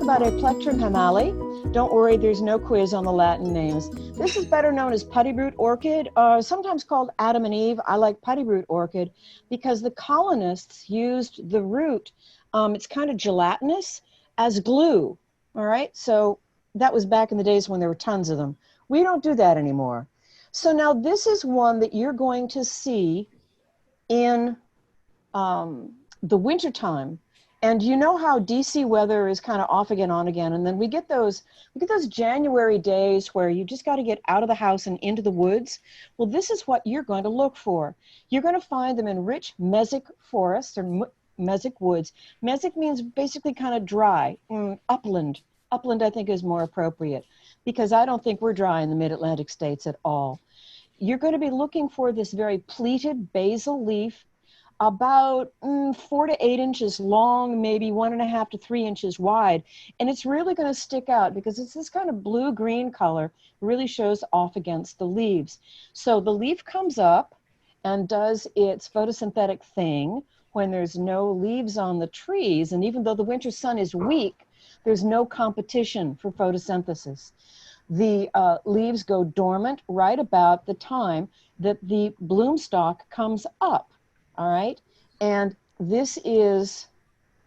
about a plectrum hamali. Don't worry, there's no quiz on the Latin names. This is better known as puttyroot orchid, sometimes called Adam and Eve. I like puttyroot orchid because the colonists used the root, it's kind of gelatinous, as glue, all right? So that was back in the days when there were tons of them. We don't do that anymore. So now this is one that you're going to see in the wintertime. And you know how DC weather is kind of off again, on again, and then we get those January days where you just got to get out of the house and into the woods. Well, this is what you're going to look for. You're going to find them in rich mesic forests or mesic woods. Mesic means basically kind of dry, upland. Upland, I think, is more appropriate because I don't think we're dry in the mid-Atlantic states at all. You're going to be looking for this very pleated basal leaf, about 4 to 8 inches long, maybe 1.5 to 3 inches wide. And it's really going to stick out because it's this kind of blue-green color, really shows off against the leaves. So the leaf comes up and does its photosynthetic thing when there's no leaves on the trees. And even though the winter sun is weak, there's no competition for photosynthesis. The leaves go dormant right about the time that the bloom stalk comes up. All right, and this is,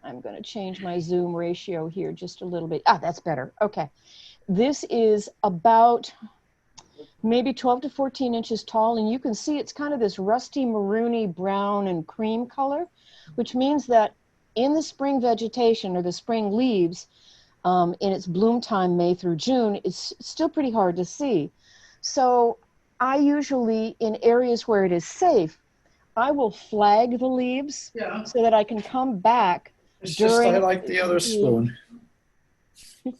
I'm going to change my zoom ratio here just a little bit. Ah, that's better. Okay. This is about maybe 12 to 14 inches tall, and you can see it's kind of this rusty maroony brown and cream color, which means that in the spring vegetation or the spring leaves, in its bloom time, May through June, it's still pretty hard to see. So I usually, in areas where it is safe, I will flag the leaves so that I can come back It's during... just I like the other spoon. I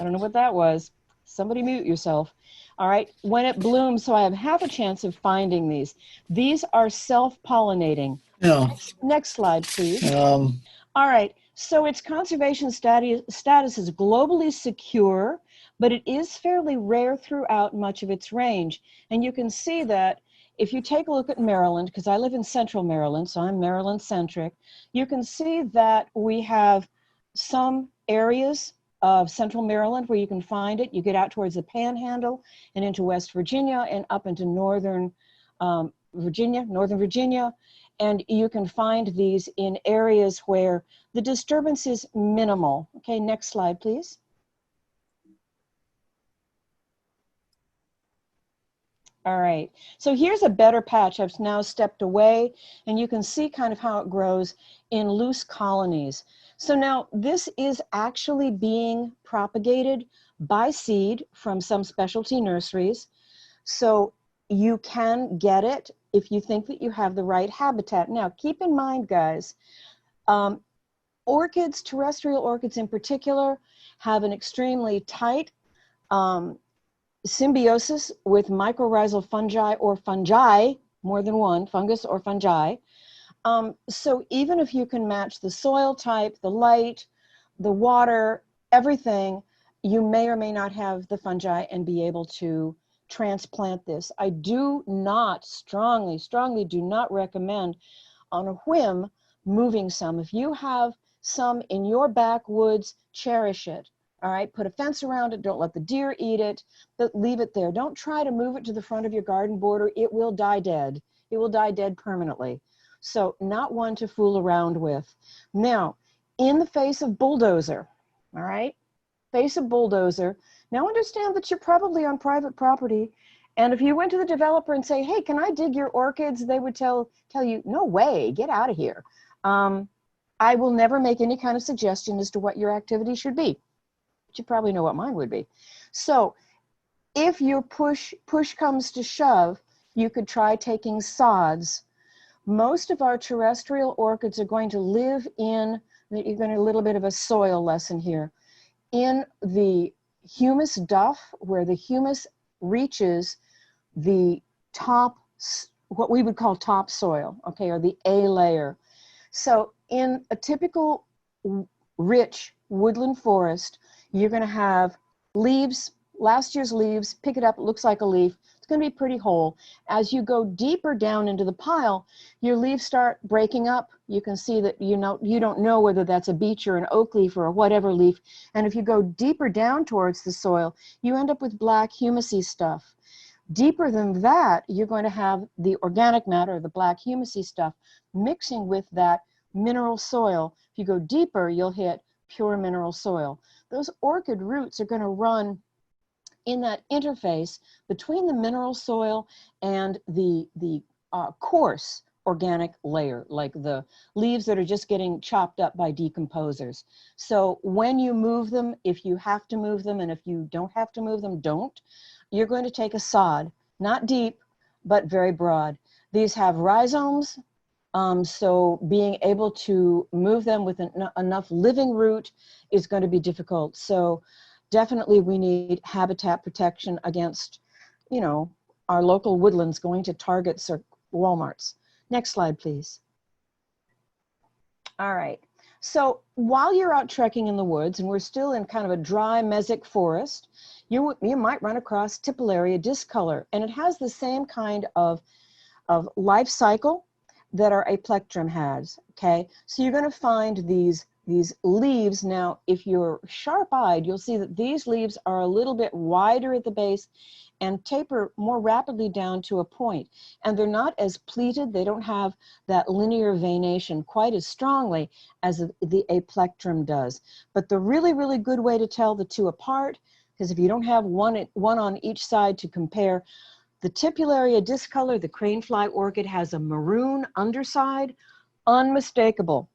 don't know what that was. Somebody mute yourself. All right, when it blooms, so I have half a chance of finding these. These are self-pollinating. Yeah. Next slide, please. All right, so its conservation status is globally secure, but it is fairly rare throughout much of its range. And you can see that if you take a look at Maryland, because I live in central Maryland, so I'm Maryland-centric, you can see that we have some areas of central Maryland where you can find it. You get out towards the Panhandle and into West Virginia and up into northern Virginia, and you can find these in areas where the disturbance is minimal. Okay, next slide, please. All right, so here's a better patch. I've now stepped away and you can see kind of how it grows in loose colonies. So now this is actually being propagated by seed from some specialty nurseries. So you can get it if you think that you have the right habitat. Now keep in mind, guys, orchids, terrestrial orchids in particular, have an extremely tight symbiosis with mycorrhizal fungi or fungi, more than one, fungus or fungi. So even if you can match the soil type, the light, the water, everything, you may or may not have the fungi and be able to transplant this. I do not strongly do not recommend on a whim moving some. If you have some in your backwoods, cherish it. All right, put a fence around it. Don't let the deer eat it, but leave it there. Don't try to move it to the front of your garden border. It will die dead. It will die dead permanently. So not one to fool around with. Now, in the face of bulldozer, all right, face of bulldozer, now understand that you're probably on private property. And if you went to the developer and say, hey, can I dig your orchids? They would tell you, no way, get out of here. I will never make any kind of suggestion as to what your activity should be. You probably know what mine would be. So if your push comes to shove, you could try taking sods. Most of our terrestrial orchids are going to live in, you're going to a little bit of a soil lesson here, in the humus duff, where the humus reaches the top, what we would call topsoil, okay, or the A layer. So in a typical rich woodland forest, you're going to have leaves, last year's leaves, pick it up, it looks like a leaf. It's going to be pretty whole. As you go deeper down into the pile, your leaves start breaking up. You can see that you don't know whether that's a beech or an oak leaf or whatever leaf. And if you go deeper down towards the soil, you end up with black humusy stuff. Deeper than that, you're going to have the organic matter, the black humusy stuff, mixing with that mineral soil. If you go deeper, you'll hit pure mineral soil. Those orchid roots are going to run in that interface between the mineral soil and the coarse organic layer, like the leaves that are just getting chopped up by decomposers. So when you move them, if you have to move them, and if you don't have to move them, don't. You're going to take a sod, not deep, but very broad. These have rhizomes, so being able to move them with enough living root is going to be difficult. So definitely we need habitat protection against, you know, our local woodlands going to Targets or Walmarts. Next slide, please. All right. So while you're out trekking in the woods, and we're still in kind of a dry mesic forest, you might run across Tipillaria discolor, and it has the same kind of life cycle that our aplectrum has, okay? So you're going to find these leaves. Now, if you're sharp-eyed, you'll see that these leaves are a little bit wider at the base and taper more rapidly down to a point. And they're not as pleated. They don't have that linear veination quite as strongly as the aplectrum does. But the really, really good way to tell the two apart, because if you don't have one on each side to compare, the Tipillaria discolor, the cranefly orchid, has a maroon underside, unmistakable.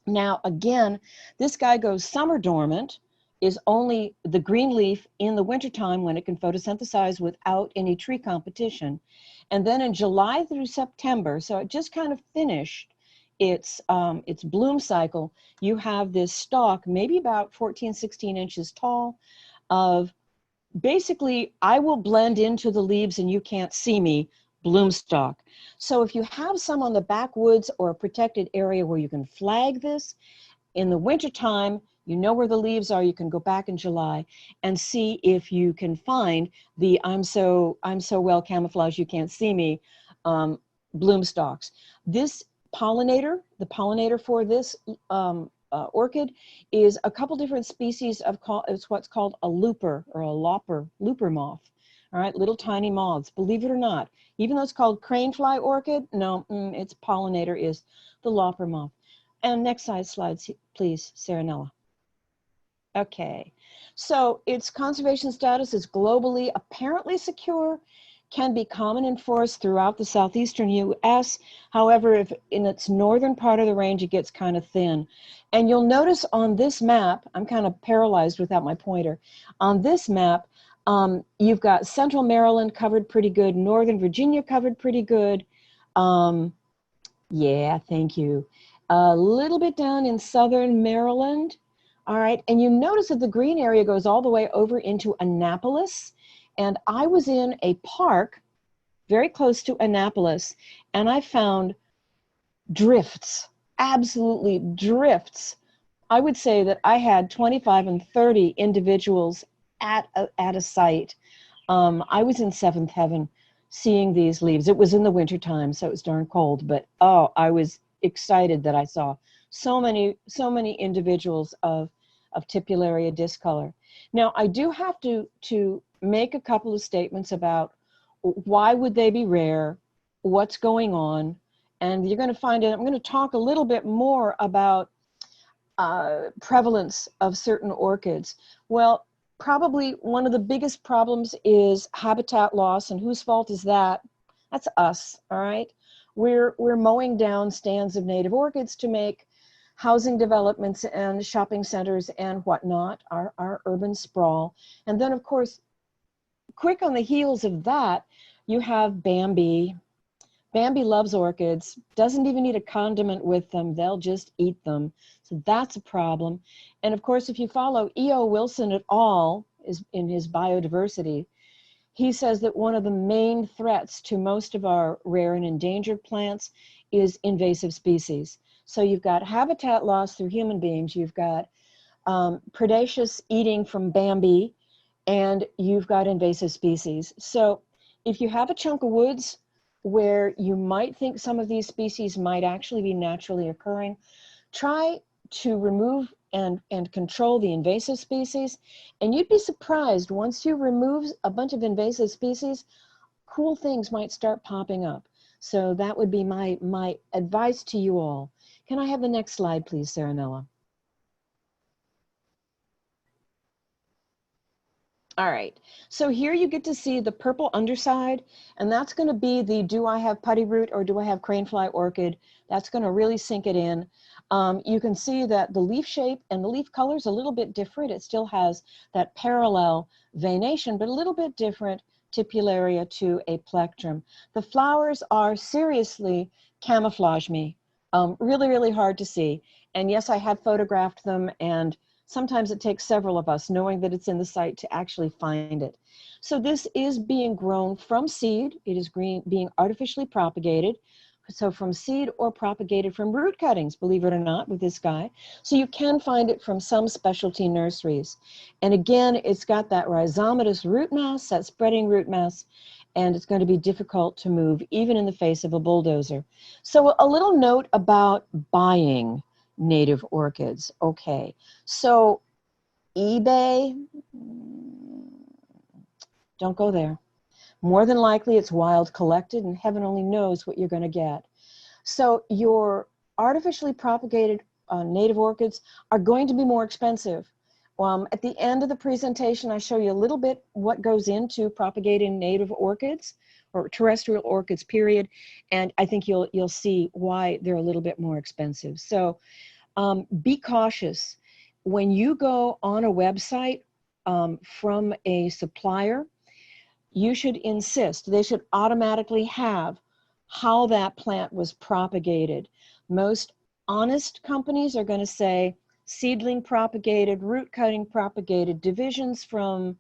Now, again, this guy goes summer dormant, is only the green leaf in the wintertime when it can photosynthesize without any tree competition. And then in July through September, so it just kind of finished its bloom cycle, you have this stalk, maybe about 14, 16 inches tall, of basically, I will blend into the leaves and you can't see me, bloom stalk. So if you have some on the backwoods or a protected area where you can flag this, in the wintertime, you know where the leaves are, you can go back in July and see if you can find the I'm so well camouflaged you can't see me bloom stalks. This pollinator, the pollinator for this orchid is a couple different species of it's what's called a looper or a looper moth. All right, little tiny moths, believe it or not. Even though it's called cranefly orchid, no, its pollinator is the looper moth. And next slide, please, Serenella. Okay, so its conservation status is globally apparently secure, can be common in forests throughout the southeastern U.S. However, if in its northern part of the range, it gets kind of thin. And you'll notice on this map, I'm kind of paralyzed without my pointer. On this map, you've got central Maryland covered pretty good, northern Virginia covered pretty good. Yeah, thank you. A little bit down in southern Maryland. All right, and you notice that the green area goes all the way over into Annapolis. And I was in a park very close to Annapolis, and I found drifts, absolutely drifts. I would say that I had 25 and 30 individuals at a site. I was in seventh heaven seeing these leaves. It was in the wintertime, so it was darn cold, but oh, I was excited that I saw so many individuals of Tipillaria discolor. Now, I do have to make a couple of statements about why would they be rare, what's going on, and you're going to find out, I'm going to talk a little bit more about prevalence of certain orchids. Well, probably one of the biggest problems is habitat loss, and whose fault is that? That's us, all right? We're mowing down stands of native orchids to make housing developments and shopping centers and whatnot, our urban sprawl. And then, of course, quick on the heels of that, you have Bambi. Bambi loves orchids, doesn't even need a condiment with them. They'll just eat them. So that's a problem. And of course, if you follow E.O. Wilson et al. Is in his biodiversity, he says that one of the main threats to most of our rare and endangered plants is invasive species. So you've got habitat loss through human beings, you've got predaceous eating from Bambi, and you've got invasive species. So If you have a chunk of woods where you might think some of these species might actually be naturally occurring, try to remove and control the invasive species, and you'd be surprised, once you remove a bunch of invasive species, cool things might start popping up. So that would be my advice to you all. Can I have the next slide, please, Saranella? All right, so here you get to see the purple underside, and that's going to be the do I have putty root or do I have cranefly orchid? That's going to really sink it in. You can see that the leaf shape and the leaf color is a little bit different. It still has that parallel veination, but a little bit different tipularia to a plectrum. The flowers are seriously camouflage me, really, really hard to see. And yes, I have photographed them, and sometimes it takes several of us knowing that it's in the site to actually find it. So this is being grown from seed. It is being artificially propagated. So from seed or propagated from root cuttings, believe it or not, with this guy. So you can find it from some specialty nurseries. And again, it's got that rhizomatous root mass, that spreading root mass, and it's going to be difficult to move even in the face of a bulldozer. So a little note about buying native orchids. Okay, so eBay, don't go there. More than likely it's wild collected, and heaven only knows what you're going to get. So your artificially propagated native orchids are going to be more expensive. At the end of the presentation, I show you a little bit what goes into propagating native orchids, or terrestrial orchids, period, and I think you'll see why they're a little bit more expensive. So be cautious. When you go on a website from a supplier, you should insist, they should automatically have how that plant was propagated. Most honest companies are going to say seedling propagated, root cutting propagated, divisions from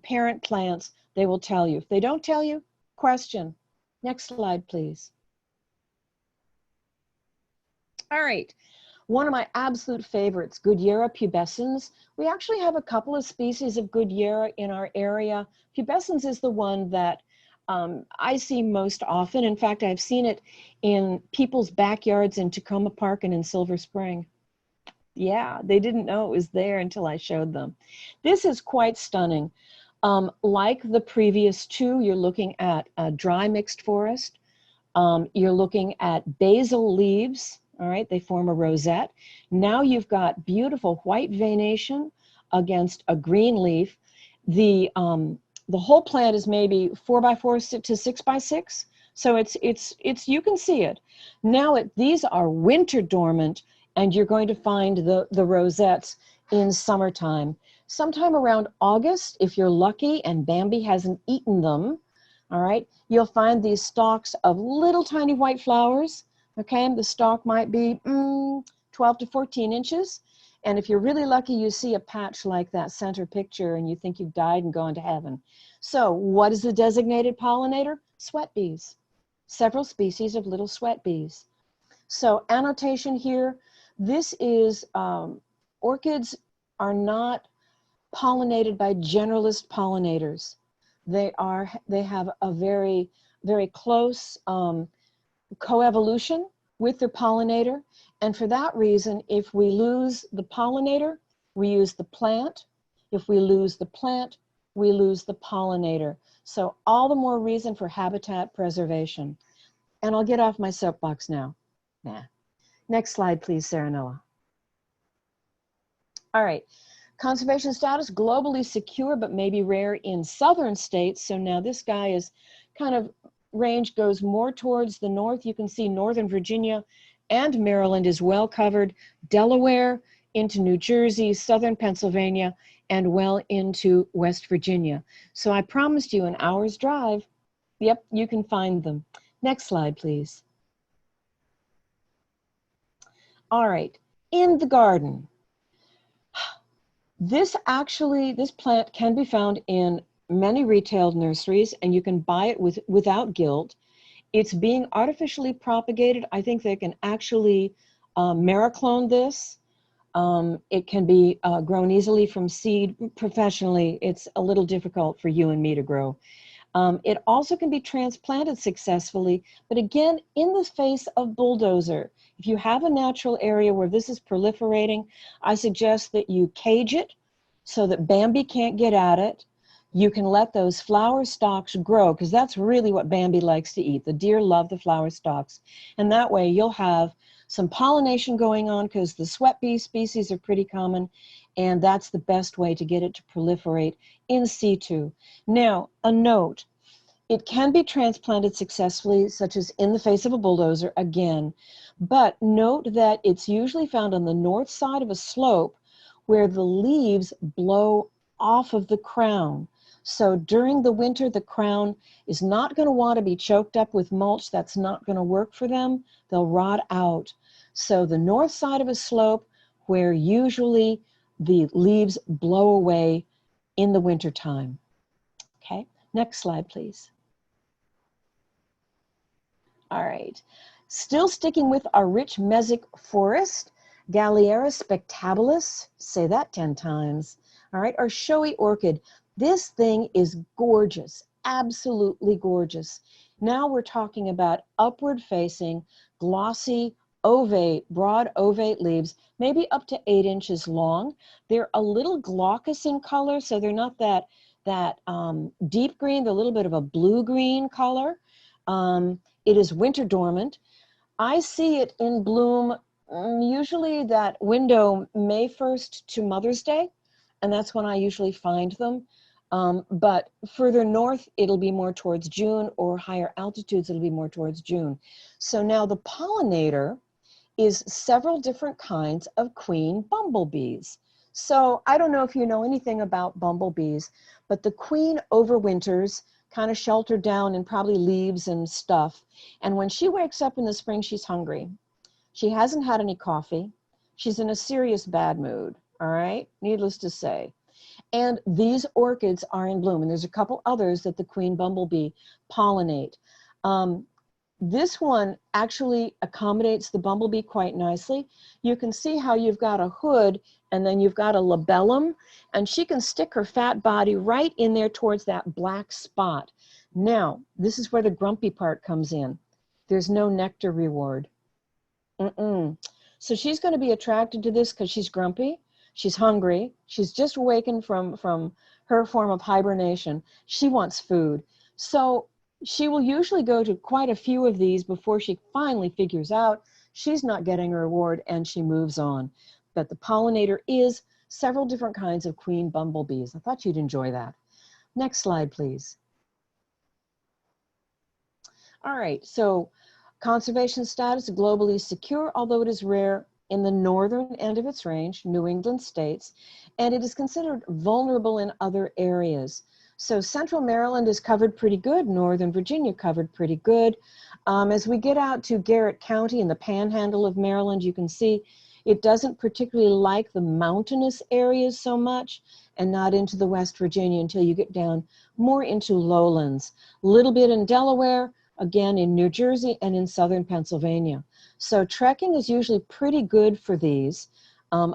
parent plants. They will tell you. If they don't tell you, question. Next slide, please. All right. One of my absolute favorites, Goodyeara pubescens. We actually have a couple of species of Goodyeara in our area. Pubescens is the one that I see most often. In fact, I've seen it in people's backyards in Tacoma Park and in Silver Spring. Yeah, they didn't know it was there until I showed them. This is quite stunning. Like the previous two, you're looking at a dry mixed forest. You're looking at basal leaves. All right, they form a rosette. Now you've got beautiful white veination against a green leaf. The whole plant is maybe 4x4 to 6x6, so it's you can see it. Now these are winter dormant, and you're going to find the rosettes in summertime. Sometime around August, if you're lucky and Bambi hasn't eaten them, all right, you'll find these stalks of little tiny white flowers. Okay, the stalk might be 12 to 14 inches. And if you're really lucky, you see a patch like that center picture and you think you've died and gone to heaven. So what is the designated pollinator? Sweat bees. Several species of little sweat bees. So annotation here, this is, orchids are not pollinated by generalist pollinators. They have a very, very close coevolution with their pollinator, and for that reason, if we lose the pollinator, we use the plant. If we lose the plant, we lose the pollinator. So all the more reason for habitat preservation. And I'll get off my soapbox now. Next slide, please, Saranella. All right, conservation status, globally secure, but maybe rare in southern states. So now this guy is kind of range goes more towards the north. You can see Northern Virginia and Maryland is well covered, Delaware into New Jersey, southern Pennsylvania, and well into West Virginia. So I promised you an hour's drive. Yep, you can find them. Next slide, please. All right, in the garden. This plant can be found in many retail nurseries, and you can buy it without guilt. It's being artificially propagated. I think they can actually mariclone this. It can be grown easily from seed. Professionally, it's a little difficult for you and me to grow. It also can be transplanted successfully, but again, in the face of bulldozer. If you have a natural area where this is proliferating, I suggest that you cage it so that Bambi can't get at it. You can let those flower stalks grow, because that's really what Bambi likes to eat. The deer love the flower stalks. And that way you'll have some pollination going on, because the sweat bee species are pretty common, and that's the best way to get it to proliferate in situ. Now, a note, it can be transplanted successfully, such as in the face of a bulldozer, again, but note that it's usually found on the north side of a slope where the leaves blow off of the crown. So during the winter, the crown is not going to want to be choked up with mulch. That's not going to work for them. They'll rot out. So the north side of a slope where usually the leaves blow away in the wintertime. Okay, next slide, please. All right, still sticking with our rich mesic forest, Galliera spectabilis, say that 10 times. All right, our showy orchid. This thing is gorgeous, absolutely gorgeous. Now we're talking about upward facing, glossy, ovate, broad ovate leaves, maybe up to 8 inches long. They're a little glaucous in color, so they're not that deep green, they're a little bit of a blue-green color. It is winter dormant. I see it in bloom usually that window May 1st to Mother's Day, and that's when I usually find them. But further north, it'll be more towards June, or higher altitudes, it'll be more towards June. So now the pollinator is several different kinds of queen bumblebees. So I don't know if you know anything about bumblebees, but the queen overwinters kind of sheltered down in probably leaves and stuff. And when she wakes up in the spring, she's hungry. She hasn't had any coffee. She's in a serious bad mood, all right? Needless to say. And these orchids are in bloom, and there's a couple others that the queen bumblebee pollinate. This one actually accommodates the bumblebee quite nicely. You can see how you've got a hood and then you've got a labellum, and she can stick her fat body right in there towards that black spot. Now, this is where the grumpy part comes in. There's no nectar reward. So she's going to be attracted to this because she's grumpy. She's hungry. She's just awakened from her form of hibernation. She wants food. So she will usually go to quite a few of these before she finally figures out she's not getting her reward, and she moves on. But the pollinator is several different kinds of queen bumblebees. I thought you'd enjoy that. Next slide, please. All right, so conservation status, globally secure, although it is rare in the northern end of its range, New England states, and it is considered vulnerable in other areas. So central Maryland is covered pretty good, northern Virginia covered pretty good. As we get out to Garrett County in the panhandle of Maryland, you can see it doesn't particularly like the mountainous areas so much, and not into the West Virginia until you get down more into lowlands. A little bit in Delaware, again in New Jersey, and in southern Pennsylvania. So trekking is usually pretty good for these.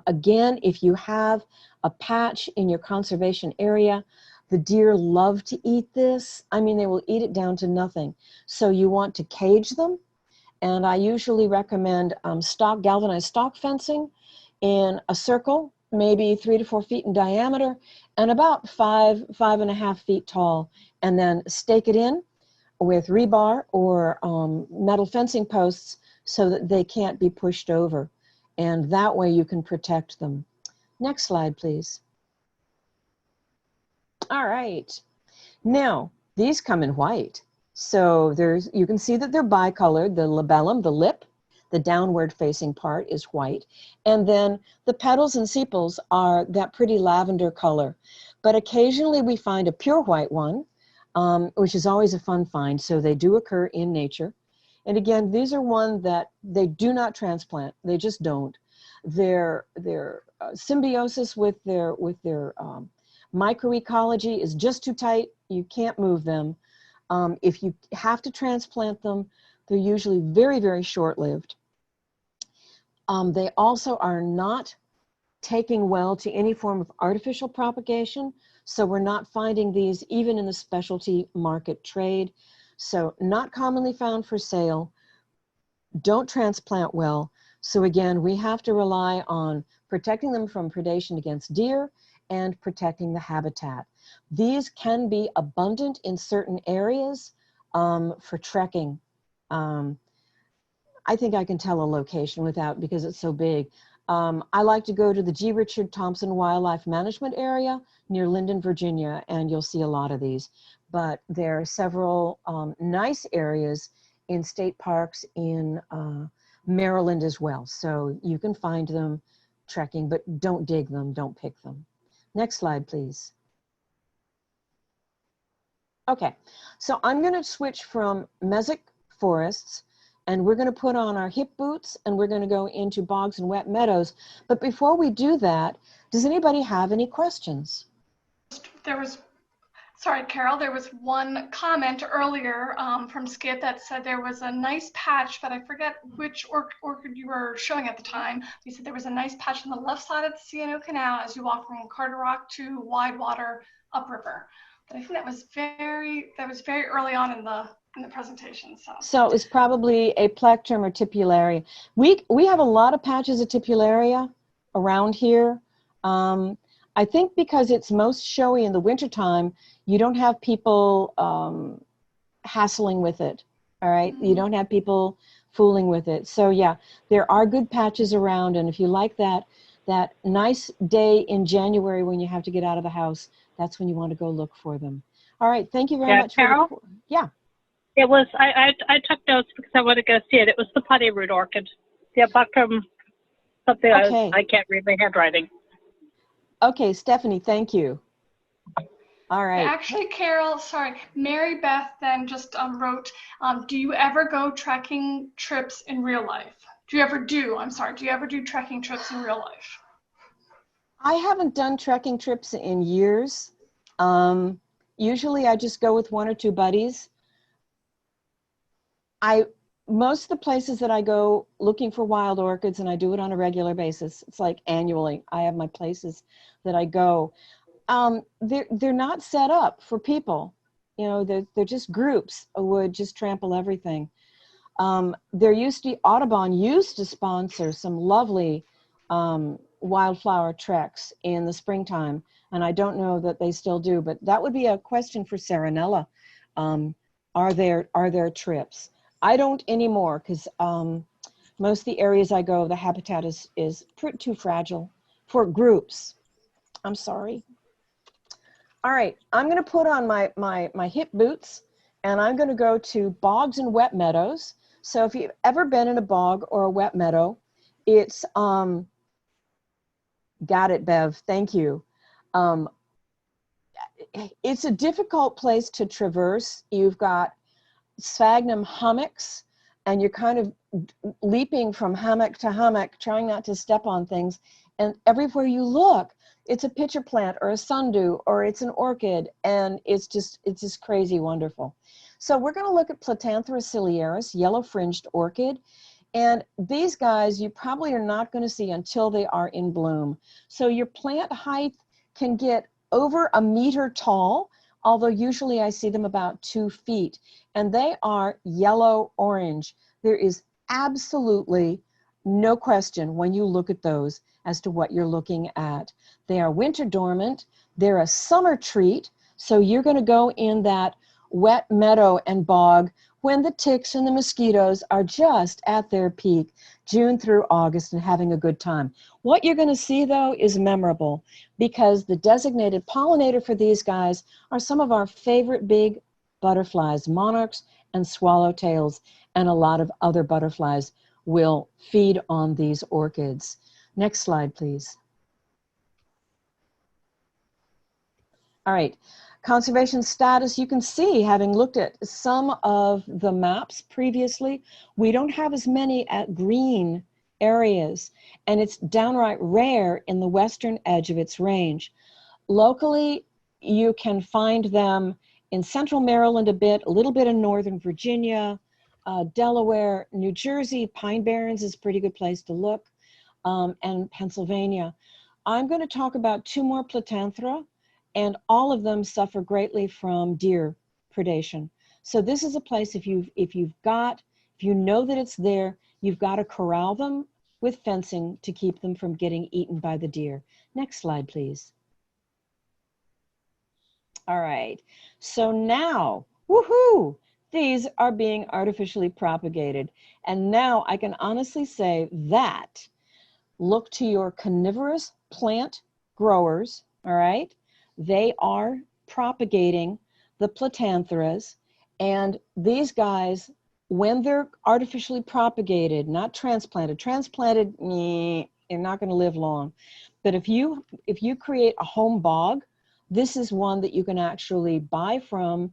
Again, if you have a patch in your conservation area, the deer love to eat this. I mean, they will eat it down to nothing. So you want to cage them. And I usually recommend galvanized stalk fencing in a circle, maybe 3 to 4 feet in diameter, and about 5.5 feet tall. And then stake it in with rebar or metal fencing posts so that they can't be pushed over. And that way you can protect them. Next slide, please. All right. Now, these come in white. So you can see that they're bicolored. The labellum, the lip, the downward facing part is white. And then the petals and sepals are that pretty lavender color. But occasionally we find a pure white one, which is always a fun find. So they do occur in nature. And again, these are one that they do not transplant. They just don't. Their symbiosis with their microecology is just too tight. You can't move them. If you have to transplant them, they're usually very, very short-lived. They also are not taking well to any form of artificial propagation. So we're not finding these even in the specialty market trade. So not commonly found for sale, don't transplant well. So again, we have to rely on protecting them from predation against deer and protecting the habitat. These can be abundant in certain areas for trekking. I think I can tell a location without, because it's so big. I like to go to the G. Richard Thompson Wildlife Management Area near Linden, Virginia, and you'll see a lot of these. But there are several nice areas in state parks in Maryland as well. So you can find them trekking, but don't dig them, don't pick them. Next slide, please. Okay, so I'm going to switch from mesic forests, and we're going to put on our hip boots, and we're going to go into bogs and wet meadows. But before we do that, does anybody have any questions? There was, sorry, Carol, there was one comment earlier from Skip that said there was a nice patch, but I forget which orchid you were showing at the time. You said there was a nice patch on the left side of the C&O Canal as you walk from Carter Rock to Widewater upriver. But I think that was very early on in the presentation. So it was probably a plectrum or tipularia. We have a lot of patches of tipularia around here. I think because it's most showy in the wintertime, you don't have people hassling with it, all right? Mm-hmm. You don't have people fooling with it. So yeah, there are good patches around, and if you like that nice day in January when you have to get out of the house, that's when you want to go look for them. All right, thank you very much. Carol? Yeah. It was, I took notes because I want to go see it. It was the putty root orchid. Yeah, buckram, something, okay. I can't read my handwriting. Okay, Stephanie, thank you. All right. Actually, Carol, sorry, Mary Beth then just wrote, do you ever go trekking trips in real life? Do you ever do trekking trips in real life? I haven't done trekking trips in years. Usually I just go with one or two buddies. Most of the places that I go looking for wild orchids, and I do it on a regular basis, it's like annually, I have my places that I go. They're not set up for people. You know, they're just groups who would just trample everything. There used to be, Audubon used to sponsor some lovely wildflower treks in the springtime, and I don't know that they still do, but that would be a question for Saranella. Are there trips? I don't anymore, because most of the areas I go, the habitat is too fragile for groups. I'm sorry. All right, I'm going to put on my hip boots, and I'm going to go to bogs and wet meadows. So if you've ever been in a bog or a wet meadow, it's, got it, Bev, thank you. It's a difficult place to traverse. You've got sphagnum hummocks, and you're kind of leaping from hummock to hummock, trying not to step on things. And everywhere you look, it's a pitcher plant or a sundew or it's an orchid, and it's just crazy wonderful. So we're going to look at Platanthera ciliaris, yellow fringed orchid. And these guys you probably are not going to see until they are in bloom. So your plant height can get over 1 meter tall, although usually I see them about 2 feet. And they are yellow-orange. There is absolutely no question when you look at those as to what you're looking at. They are winter dormant. They're a summer treat. So you're going to go in that wet meadow and bog when the ticks and the mosquitoes are just at their peak, June through August, and having a good time. What you're going to see, though, is memorable, because the designated pollinator for these guys are some of our favorite big butterflies, monarchs and swallowtails, and a lot of other butterflies will feed on these orchids. Next slide, please. All right. Conservation status, you can see, having looked at some of the maps previously, we don't have as many at green areas, and it's downright rare in the western edge of its range. Locally, you can find them in central Maryland a little bit in northern Virginia, Delaware, New Jersey. Pine Barrens is a pretty good place to look, and Pennsylvania. I'm going to talk about 2 more Platanthera, and all of them suffer greatly from deer predation. So this is a place, if you know that it's there, you've got to corral them with fencing to keep them from getting eaten by the deer. Next slide, please. All right, so now, woohoo, these are being artificially propagated. And now I can honestly say that look to your carnivorous plant growers, all right? They are propagating the Platantheras, and these guys, when they're artificially propagated, not transplanted, they're not going to live long. But if you create a home bog, this is one that you can actually buy from,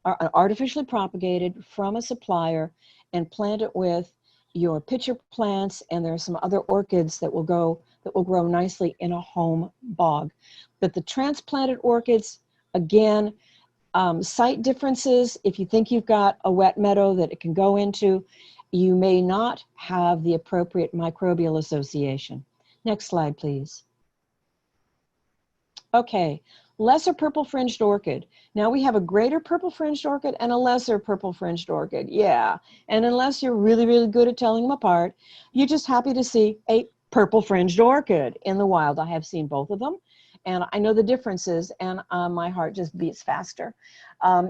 artificially propagated from a supplier, and plant it with your pitcher plants, and there are some other orchids that will grow nicely in a home bog. But the transplanted orchids, again, site differences. If you think you've got a wet meadow that it can go into, you may not have the appropriate microbial association. Next slide, please. Okay, lesser purple fringed orchid. Now we have a greater purple fringed orchid and a lesser purple fringed orchid. Yeah, and unless you're really, really good at telling them apart, you're just happy to see a purple fringed orchid in the wild. I have seen both of them, and I know the differences, and my heart just beats faster.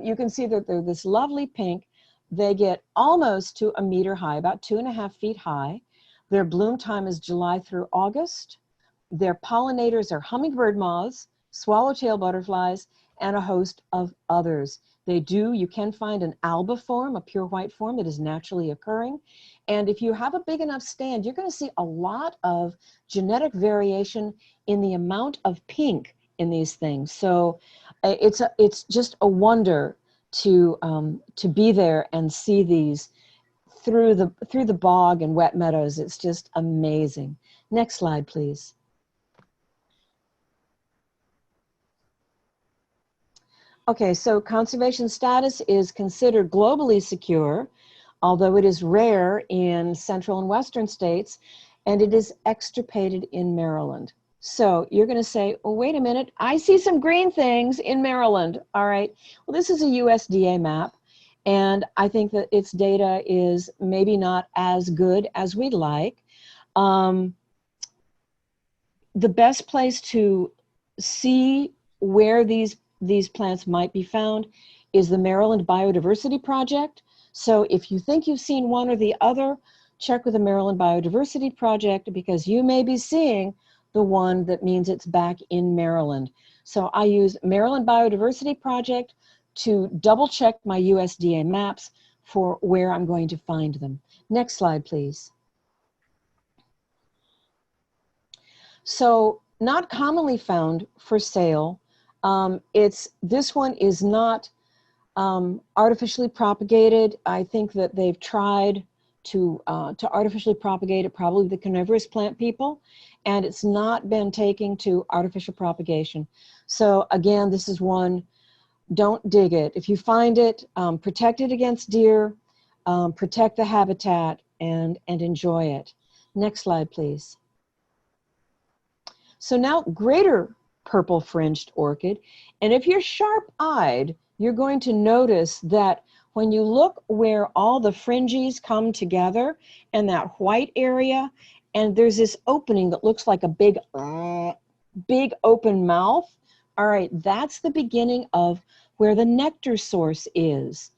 You can see that they're this lovely pink. They get almost to a meter high, about 2.5 feet high. Their bloom time is July through August. Their pollinators are hummingbird moths, swallowtail butterflies, and a host of others. You can find an alba form, a pure white form that is naturally occurring. And if you have a big enough stand, you're going to see a lot of genetic variation in the amount of pink in these things. So it's just a wonder to be there and see these through the bog and wet meadows. It's just amazing. Next slide, please. Okay, so conservation status is considered globally secure, although it is rare in central and western states, and it is extirpated in Maryland. So you're going to say, oh, wait a minute, I see some green things in Maryland. All right, well, this is a USDA map, and I think that its data is maybe not as good as we'd like. The best place to see where these plants might be found is the Maryland Biodiversity Project. So if you think you've seen one or the other, check with the Maryland Biodiversity Project, because you may be seeing the one that means it's back in Maryland. So I use Maryland Biodiversity Project to double check my USDA maps for where I'm going to find them. Next slide, please. So not commonly found for sale. This one is not artificially propagated. I think that they've tried to artificially propagate it, probably the carnivorous plant people, and it's not been taken to artificial propagation. So again, this is one, don't dig it. If you find it, protect it against deer, protect the habitat, and enjoy it. Next slide, please. So now greater purple fringed orchid. And if you're sharp-eyed, you're going to notice that when you look where all the fringes come together and that white area, and there's this opening that looks like a big open mouth. All right, that's the beginning of where the nectar source is.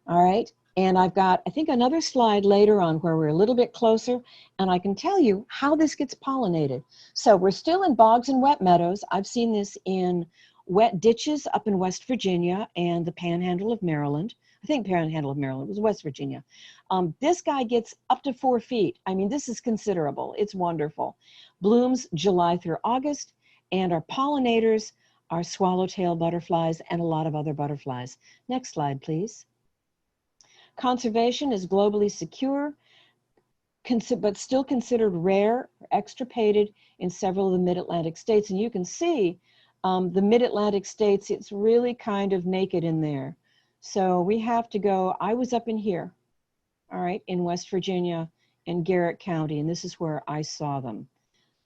All right, and I've got, I think, another slide later on where we're a little bit closer, and I can tell you how this gets pollinated. So we're still in bogs and wet meadows. I've seen this in wet ditches up in West Virginia and the Panhandle of Maryland. I think Panhandle of Maryland was West Virginia. This guy gets up to 4 feet. I mean, this is considerable. It's wonderful. Blooms July through August, and our pollinators are swallowtail butterflies and a lot of other butterflies. Next slide, please. Conservation is globally secure, but still considered rare or extirpated in several of the mid-Atlantic states. And you can see the mid-Atlantic states, it's really kind of naked in there. So we have to go, I was up in here, all right, in West Virginia in Garrett County, and this is where I saw them.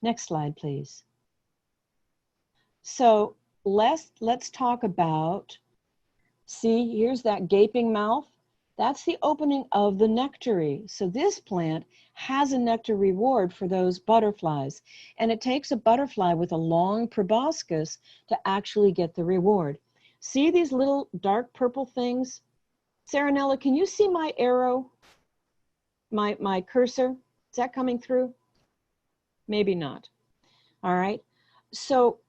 Next slide, please. So let's talk about, see, here's that gaping mouth. That's the opening of the nectary. So this plant has a nectar reward for those butterflies. And it takes a butterfly with a long proboscis to actually get the reward. See these little dark purple things? Saranella, can you see my arrow? My cursor? Is that coming through? Maybe not. All right. So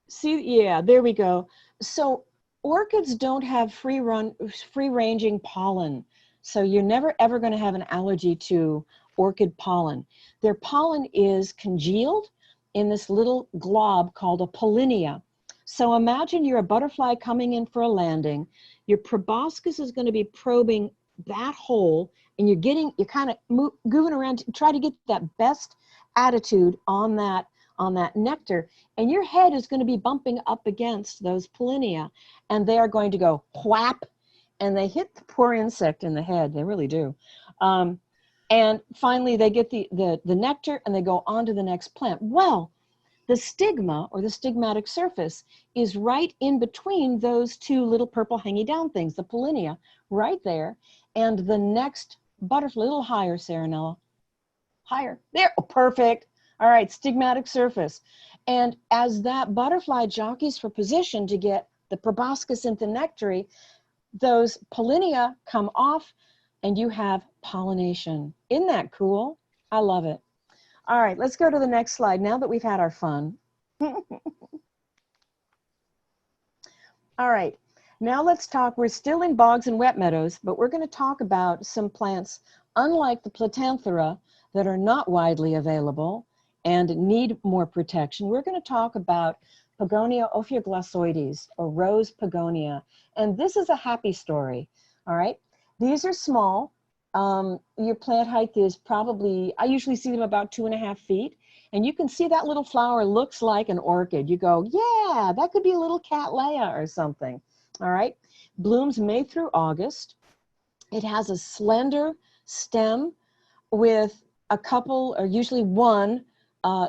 see, yeah, there we go. So orchids don't have free-ranging pollen. So you're never ever going to have an allergy to orchid pollen. Their pollen is congealed in this little glob called a pollinia. So imagine you're a butterfly coming in for a landing. Your proboscis is going to be probing that hole, and you're kind of moving around to try to get that best attitude on that nectar, and your head is going to be bumping up against those pollinia, and they are going to go whap, and they hit the poor insect in the head. They really do. And finally, they get the nectar, and they go on to the next plant. Well, the stigma, or the stigmatic surface, is right in between those two little purple hanging down things, the pollinia, right there, and the next butterfly, a little higher, Saranella. Higher. There, oh, perfect. All right, stigmatic surface. And as that butterfly jockeys for position to get the proboscis into nectary, those pollinia come off and you have pollination. Isn't that cool? I love it. All right, let's go to the next slide now that we've had our fun. All right, now let's talk, we're still in bogs and wet meadows, but we're going to talk about some plants, unlike the Platanthera, that are not widely available and need more protection. We're going to talk about Pogonia ophioglossoides, or rose pogonia. And this is a happy story, all right? These are small. Your plant height is probably, I usually see them about 2.5 feet. And you can see that little flower looks like an orchid. You go, yeah, that could be a little Cattleya or something, all right? Blooms May through August. It has a slender stem with a couple, or usually one,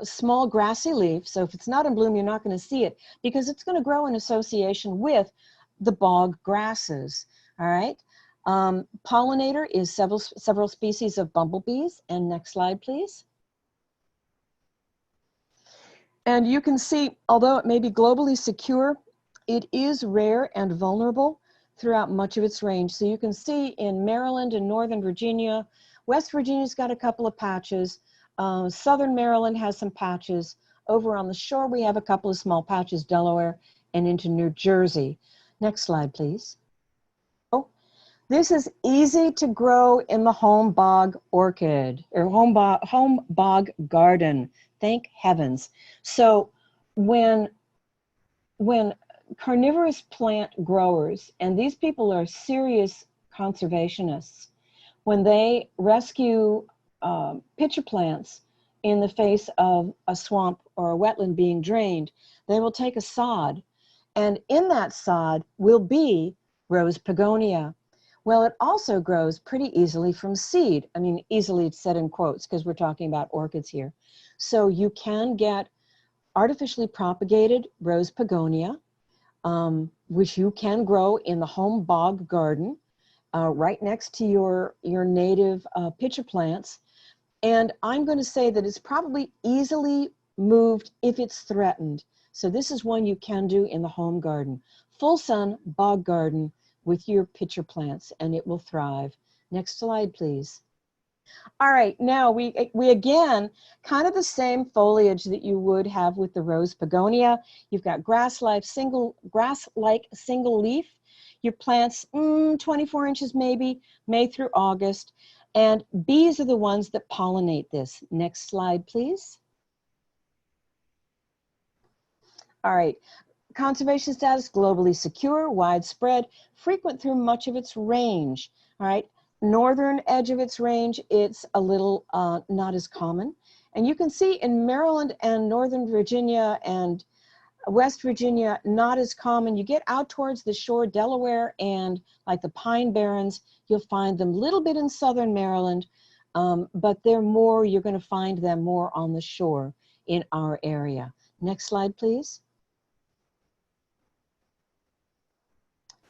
small grassy leaf. So if it's not in bloom, you're not going to see it because it's going to grow in association with the bog grasses. All right. Pollinator is several species of bumblebees. And next slide, please. And you can see, although it may be globally secure, it is rare and vulnerable throughout much of its range. So you can see in Maryland and Northern Virginia, West Virginia's got a couple of patches. Southern Maryland has some patches. Over on the shore, we have a couple of small patches, Delaware and into New Jersey. Next slide, please. Oh, this is easy to grow in the home bog orchid, or home bog garden. Thank heavens. So when carnivorous plant growers, and these people are serious conservationists, when they rescue pitcher plants in the face of a swamp or a wetland being drained, they will take a sod, and in that sod will be rose pogonia. Well, it also grows pretty easily from seed. I mean, easily said in quotes because we're talking about orchids here. So you can get artificially propagated rose pogonia, which you can grow in the home bog garden right next to your native pitcher plants. And I'm going to say that it's probably easily moved if it's threatened. So this is one you can do in the home garden. Full sun bog garden with your pitcher plants, and it will thrive. Next slide, please. All right, now we again, kind of the same foliage that you would have with the rose pogonia. You've got grass-like single leaf. Your plants, 24 inches maybe, May through August. And bees are the ones that pollinate this. Next slide, please. All right, conservation status, globally secure, widespread, frequent through much of its range. All right, northern edge of its range, it's a little not as common. And you can see in Maryland and Northern Virginia and West Virginia, not as common. You get out towards the shore, Delaware and like the Pine Barrens, you'll find them a little bit in Southern Maryland, but they're more, you're going to find them more on the shore in our area. Next slide, please.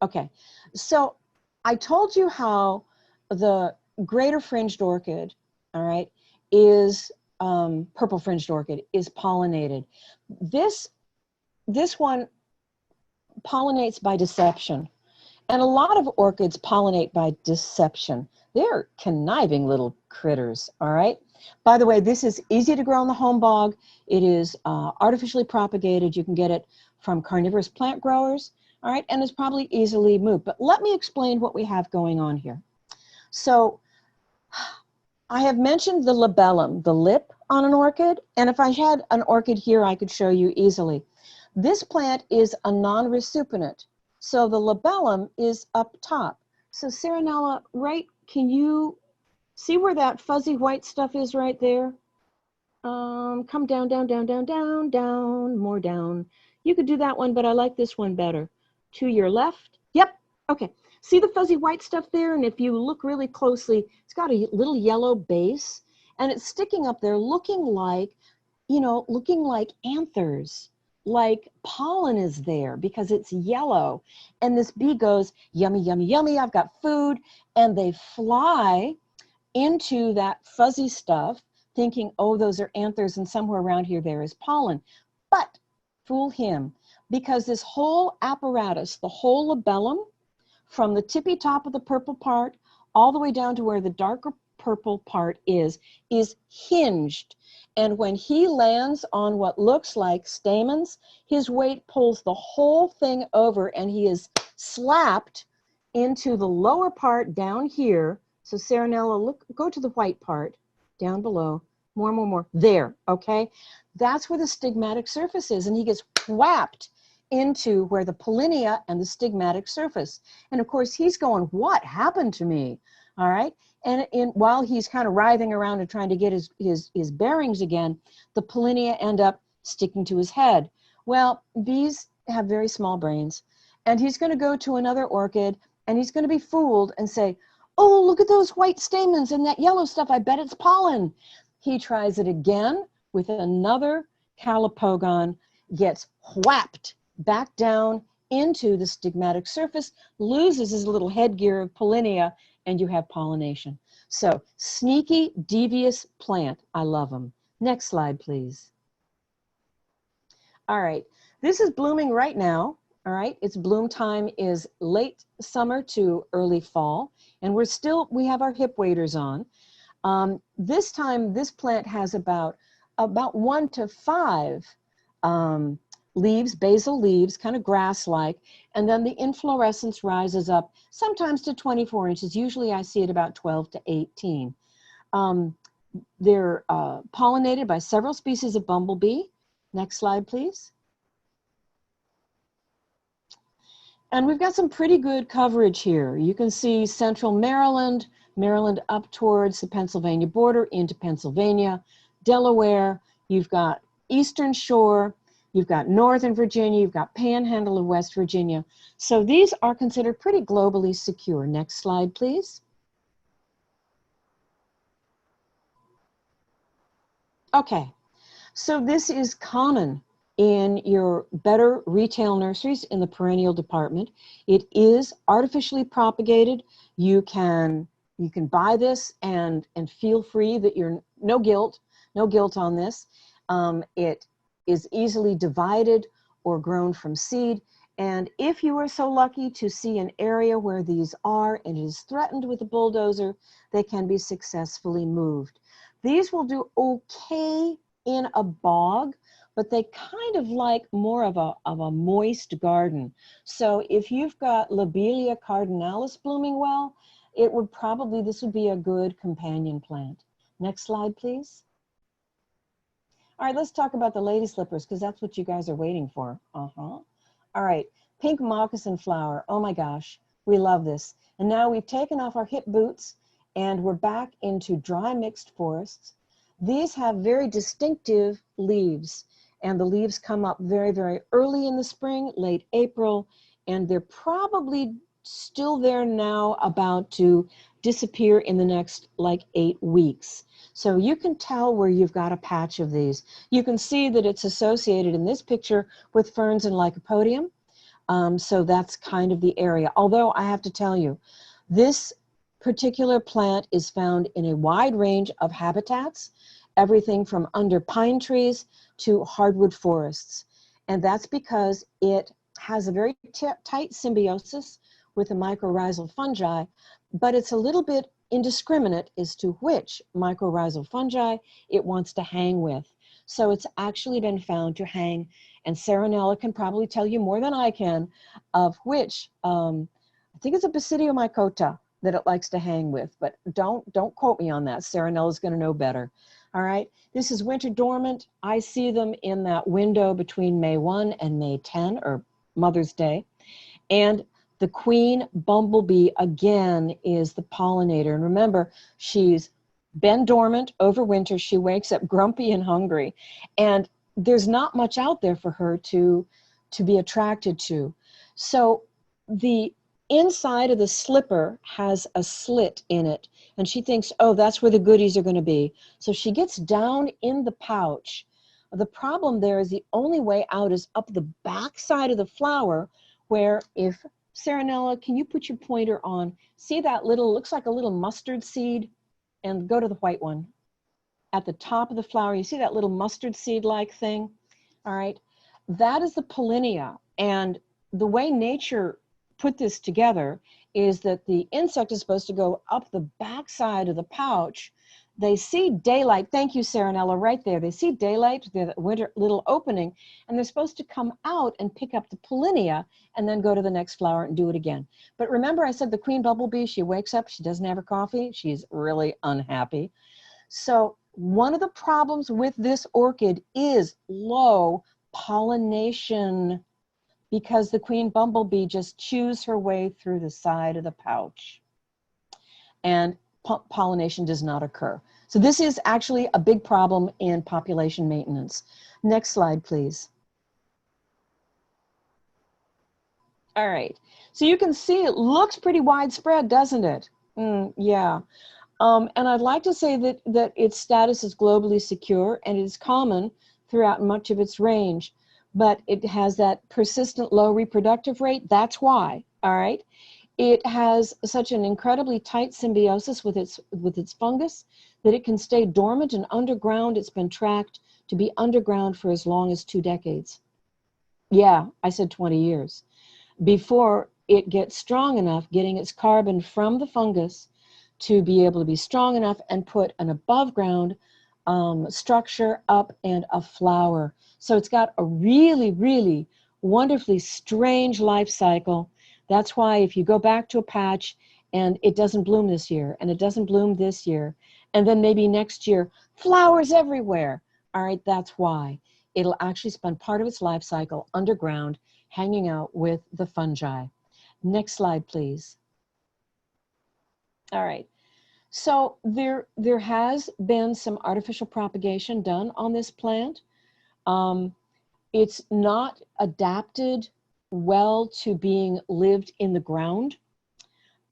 Okay, so I told you how the greater fringed orchid, all right, is purple fringed orchid is pollinated. This one pollinates by deception. And a lot of orchids pollinate by deception. They're conniving little critters, all right? By the way, this is easy to grow in the home bog. It is artificially propagated. You can get it from carnivorous plant growers, all right? And it's probably easily moved. But let me explain what we have going on here. So I have mentioned the labellum, the lip on an orchid. And if I had an orchid here, I could show you easily. This plant is a non-recuperant. So the labellum is up top. So Serenella, right, can you see where that fuzzy white stuff is right there? Come down, down, down, down, down, down, more down. You could do that one, but I like this one better. To your left. Yep, okay. See the fuzzy white stuff there? And if you look really closely, it's got a little yellow base, and it's sticking up there looking like, you know, looking like anthers. Like pollen is there because it's yellow. And this bee goes, yummy, yummy, yummy, I've got food. And they fly into that fuzzy stuff thinking, oh, those are anthers and somewhere around here there is pollen. But fool him, because this whole apparatus, the whole labellum, from the tippy top of the purple part all the way down to where the darker purple part is hinged. And when he lands on what looks like stamens, his weight pulls the whole thing over and he is slapped into the lower part down here. So Serenella, look, go to the white part down below. More, more, more. There, okay? That's where the stigmatic surface is. And he gets whapped into where the pollinia and the stigmatic surface. And of course, he's going, what happened to me? All right? And while he's kind of writhing around and trying to get his bearings again, the pollinia end up sticking to his head. Well, bees have very small brains. And he's going to go to another orchid, and he's going to be fooled and say, oh, look at those white stamens and that yellow stuff. I bet it's pollen. He tries it again with another calopogon, gets whapped back down into the stigmatic surface, loses his little headgear of pollinia, and you have pollination. So sneaky, devious plant. I love them. Next slide, please. All right, this is blooming right now. All right, its bloom time is late summer to early fall, and we have our hip waders on. This time, this plant has about 1 to 5 leaves, basal leaves, kind of grass-like, and then the inflorescence rises up sometimes to 24 inches. Usually I see it about 12 to 18. They're pollinated by several species of bumblebee. Next slide, please. And we've got some pretty good coverage here. You can see central Maryland, Maryland up towards the Pennsylvania border into Pennsylvania, Delaware, you've got Eastern Shore, you've got Northern Virginia, you've got Panhandle of West Virginia. So these are considered pretty globally secure. Next slide, please. Okay, so this is common in your better retail nurseries in the perennial department. It is artificially propagated. You can buy this and feel free that you're no guilt on this. It is easily divided or grown from seed. And if you are so lucky to see an area where these are and it is threatened with a bulldozer, they can be successfully moved. These will do okay in a bog, but they kind of like more of a moist garden. So if you've got Lobelia cardinalis blooming well, this would be a good companion plant. Next slide, please. All right, let's talk about the lady slippers because that's what you guys are waiting for. All right, pink moccasin flower. Oh my gosh, we love this. And now we've taken off our hip boots and we're back into dry mixed forests. These have very distinctive leaves, and the leaves come up very, very early in the spring, late April, and they're probably still there now, about to disappear in the next like 8 weeks. So you can tell where you've got a patch of these. You can see that it's associated in this picture with ferns and lycopodium. So that's kind of the area. Although I have to tell you, this particular plant is found in a wide range of habitats, everything from under pine trees to hardwood forests. And that's because it has a very tight symbiosis with the mycorrhizal fungi, but it's a little bit indiscriminate as to which mycorrhizal fungi it wants to hang with. So it's actually been found to hang, and Saranella can probably tell you more than I can, of which, I think it's a Basidiomycota that it likes to hang with, but don't quote me on that. Saranella's going to know better. All right, this is winter dormant. I see them in that window between May 1 and May 10, or Mother's Day. And the queen bumblebee, again, is the pollinator. And remember, she's been dormant over winter. She wakes up grumpy and hungry. And there's not much out there for her to be attracted to. So the inside of the slipper has a slit in it. And she thinks, oh, that's where the goodies are going to be. So she gets down in the pouch. The problem there is the only way out is up the back side of the flower, where if, Saranella, can you put your pointer on? See that little, looks like a little mustard seed? And go to the white one. At the top of the flower, you see that little mustard seed-like thing? All right. That is the pollinia. And the way nature put this together is that the insect is supposed to go up the back side of the pouch. They see daylight. Thank you, Saranella, right there. They see daylight, the winter little opening, and they're supposed to come out and pick up the pollinia and then go to the next flower and do it again. But remember I said the queen bumblebee, she wakes up, she doesn't have her coffee, she's really unhappy. So one of the problems with this orchid is low pollination, because the queen bumblebee just chews her way through the side of the pouch. And pollination does not occur. So this is actually a big problem in population maintenance. Next slide, please. All right, so you can see it looks pretty widespread, doesn't it? Yeah. And I'd like to say that its status is globally secure and it is common throughout much of its range, but it has that persistent low reproductive rate. That's why, all right? It has such an incredibly tight symbiosis with its fungus that it can stay dormant and underground. It's been tracked to be underground for as long as 2 decades. Yeah, I said 20 years. Before it gets strong enough, getting its carbon from the fungus to be able to be strong enough and put an above ground structure up and a flower. So it's got a really, really wonderfully strange life cycle. That's why if you go back to a patch and it doesn't bloom this year, and it doesn't bloom this year, and then maybe next year, flowers everywhere. All right, that's why. It'll actually spend part of its life cycle underground, hanging out with the fungi. Next slide, please. All right. So there has been some artificial propagation done on this plant. It's not adapted well to being lived in the ground.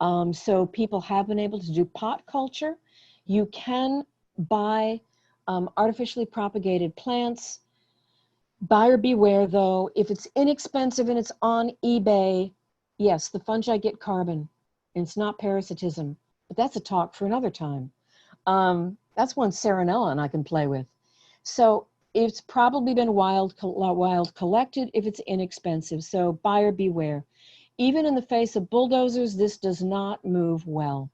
So people have been able to do pot culture. You can buy artificially propagated plants. Buyer beware though, if it's inexpensive and it's on eBay, yes, the fungi get carbon. And it's not parasitism, but that's a talk for another time. That's one Saranella and I can play with. So it's probably been wild collected if it's inexpensive. So buyer beware. Even in the face of bulldozers, this does not move well.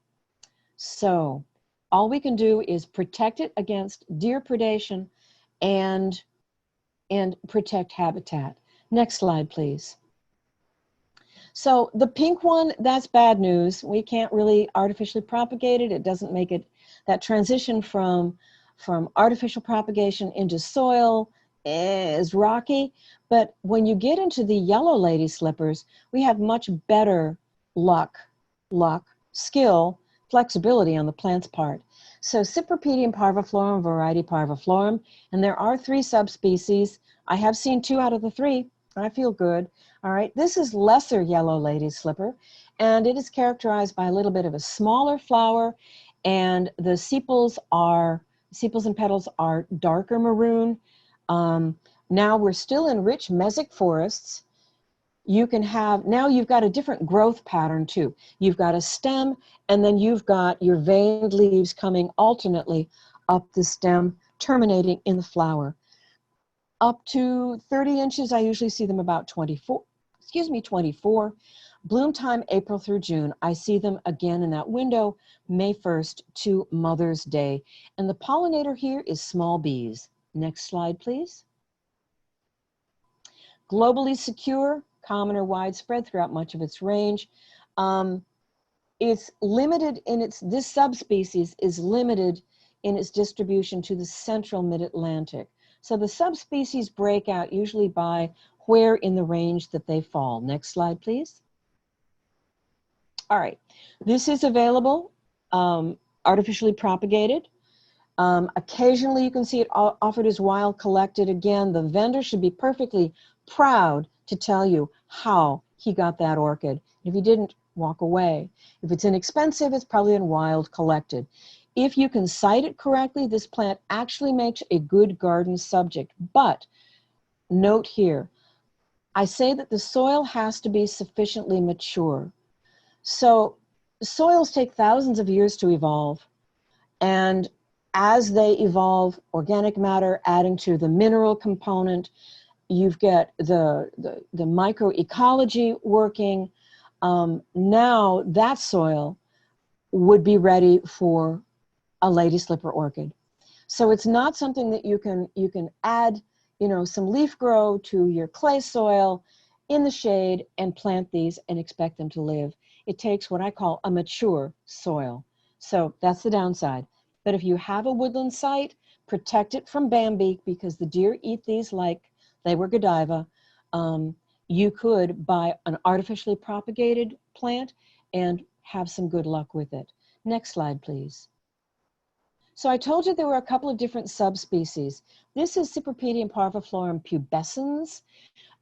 So all we can do is protect it against deer predation and protect habitat. Next slide, please. So the pink one, that's bad news. We can't really artificially propagate it. It doesn't make it, that transition from artificial propagation into soil is rocky. But when you get into the yellow lady slippers, we have much better luck, skill, flexibility on the plant's part. So Cypripedium parviflorum, variety parviflorum, and there are 3 subspecies. I have seen 2 out of the 3. I feel good. All right, this is lesser yellow lady slipper, and it is characterized by a little bit of a smaller flower, and the sepals and petals are darker maroon. Now we're still in rich mesic forests. you can have, now you've got a different growth pattern too. You've got a stem, and then you've got your veined leaves coming alternately up the stem, terminating in the flower. Up to 30 inches, I usually see them about 24. Bloom time, April through June. I see them again in that window, May 1st to Mother's Day. And the pollinator here is small bees. Next slide, please. Globally secure, common or widespread throughout much of its range. It's limited in its, this subspecies is limited in its distribution to the central mid-Atlantic. So the subspecies break out usually by where in the range that they fall. Next slide, please. All right, this is available, artificially propagated. Occasionally you can see it offered as wild collected. Again, the vendor should be perfectly proud to tell you how he got that orchid. If he didn't, walk away. If it's inexpensive, it's probably in wild collected. If you can site it correctly, this plant actually makes a good garden subject. But note here, I say that the soil has to be sufficiently mature. So soils take thousands of years to evolve, and as they evolve, organic matter adding to the mineral component, you've got the microecology working. Now that soil would be ready for a lady slipper orchid. So it's not something that you can add, you know, some leaf grow to your clay soil in the shade and plant these and expect them to live. It takes what I call a mature soil. So that's the downside. But if you have a woodland site, protect it from Bambi, because the deer eat these like they were Godiva. You could buy an artificially propagated plant and have some good luck with it. Next slide, please. So I told you there were a couple of different subspecies. This is Cypripedium parviflorum pubescens.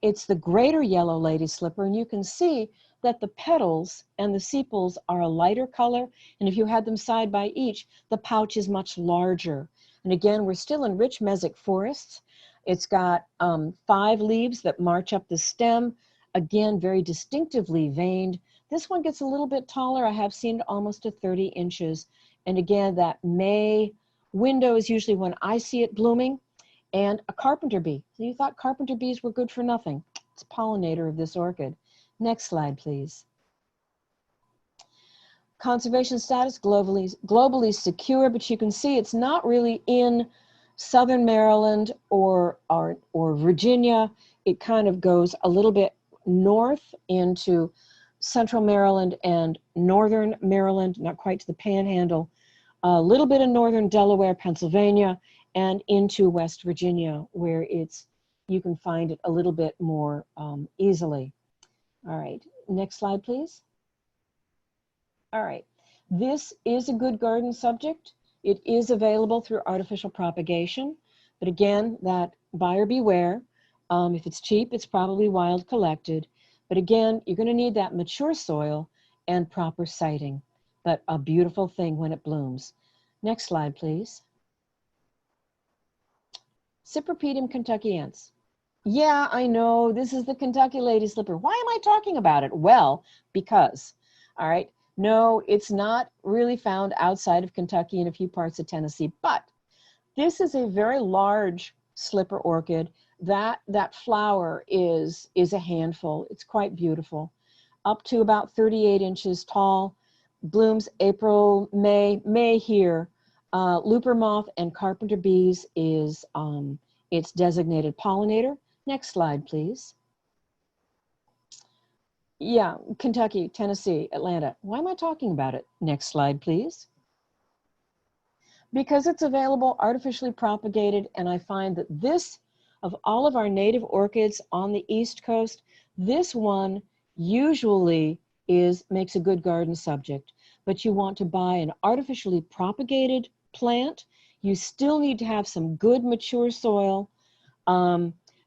It's the greater yellow lady slipper, and you can see that the petals and the sepals are a lighter color, and if you had them side by each, the pouch is much larger. And again, we're still in rich mesic forests. It's got 5 leaves that march up the stem, again, very distinctively veined. This one gets a little bit taller. I have seen almost to 30 inches. And again, that May window is usually when I see it blooming. And a carpenter bee. So you thought carpenter bees were good for nothing. It's a pollinator of this orchid. Next slide, please. Conservation status, globally secure, but you can see it's not really in southern Maryland or Virginia. It kind of goes a little bit north into central Maryland and northern Maryland, not quite to the panhandle, a little bit in northern Delaware, Pennsylvania, and into West Virginia, where you can find it a little bit more easily. All right, next slide, please. All right, this is a good garden subject. It is available through artificial propagation, but again, that buyer beware. If it's cheap, it's probably wild collected. But again, you're going to need that mature soil and proper siting, but a beautiful thing when it blooms. Next slide, please. Cypripedium kentuckiense. Yeah, I know, this is the Kentucky lady slipper. Why am I talking about it? Well, because, all right, no, it's not really found outside of Kentucky and a few parts of Tennessee, but this is a very large slipper orchid. That flower is a handful. It's quite beautiful. Up to about 38 inches tall, blooms April, May here. Looper moth and carpenter bees is its designated pollinator. Next slide, please. Yeah, Kentucky, Tennessee, Atlanta. Why am I talking about it? Next slide, please. Because it's available, artificially propagated, and I find that this, of all of our native orchids on the East Coast, this one usually makes a good garden subject. But you want to buy an artificially propagated plant. You still need to have some good mature soil.